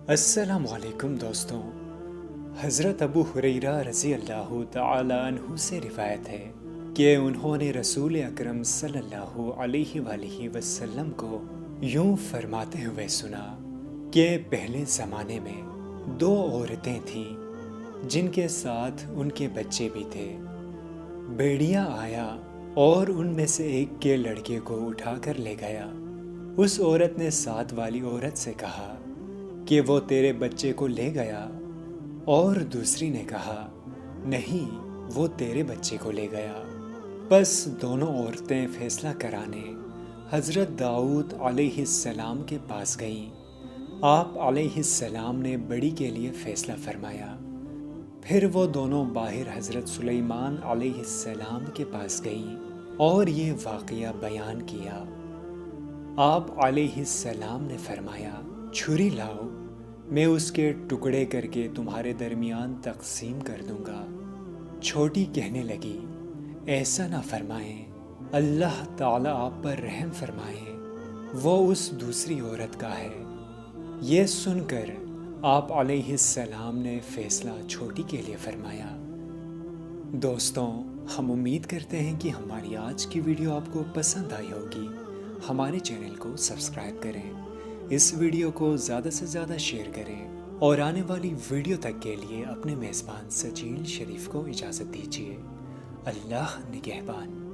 السلام علیکم دوستوں، حضرت ابو ہریرہ رضی اللہ تعالی عنہ سے روایت ہے کہ انہوں نے رسول اکرم صلی اللہ علیہ وآلہ وسلم کو یوں فرماتے ہوئے سنا کہ پہلے زمانے میں دو عورتیں تھیں جن کے ساتھ ان کے بچے بھی تھے۔ بھیڑیا آیا اور ان میں سے ایک کے لڑکے کو اٹھا کر لے گیا۔ اس عورت نے ساتھ والی عورت سے کہا کہ وہ تیرے بچے کو لے گیا، اور دوسری نے کہا نہیں، وہ تیرے بچے کو لے گیا۔ بس دونوں عورتیں فیصلہ کرانے حضرت داؤد علیہ السلام کے پاس گئیں۔ آپ علیہ السلام نے بڑی کے لیے فیصلہ فرمایا۔ پھر وہ دونوں باہر حضرت سلیمان علیہ السلام کے پاس گئیں اور یہ واقعہ بیان کیا۔ آپ علیہ السلام نے فرمایا، چھری لاؤ، میں اس کے ٹکڑے کر کے تمہارے درمیان تقسیم کر دوں گا۔ چھوٹی کہنے لگی، ایسا نہ فرمائیں، اللہ تعالیٰ آپ پر رحم فرمائیں، وہ اس دوسری عورت کا ہے۔ یہ سن کر آپ علیہ السلام نے فیصلہ چھوٹی کے لیے فرمایا۔ دوستوں، ہم امید کرتے ہیں کہ ہماری آج کی ویڈیو آپ کو پسند آئی ہوگی۔ ہمارے چینل کو سبسکرائب کریں، اس ویڈیو کو زیادہ سے زیادہ شیئر کریں، اور آنے والی ویڈیو تک کے لیے اپنے میزبان سجیل شریف کو اجازت دیجیے۔ اللہ نگہبان۔